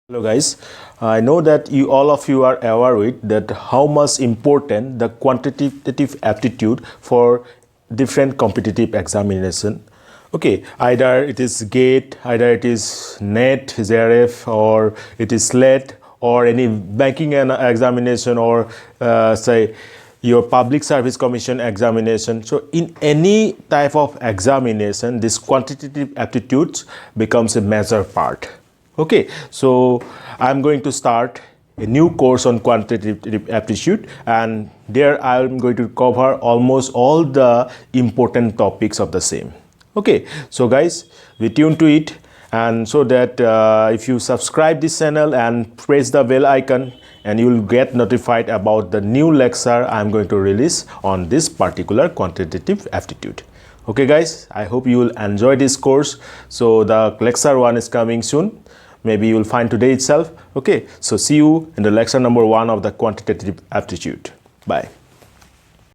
Hello guys, I know that all of you are aware with that how much important the quantitative aptitude for different competitive examination. Okay, either it is GATE, either it is NET, JRF, or it is SLET, or any banking examination, or say your public service commission examination. So in any type of examination, this quantitative aptitude becomes a major part. Okay, so I'm going to start a new course on quantitative aptitude, and there I'm going to cover almost all the important topics of the same. Okay, so guys, we tune to it, and so that if you subscribe this channel and press the bell icon, and you will get notified about the new lecture I'm going to release on this particular quantitative aptitude. Okay guys, I hope you will enjoy this course. So the lecture 1 is coming soon. Maybe you will find today itself. Okay, so see you in the lecture number 1 of the quantitative aptitude. Bye.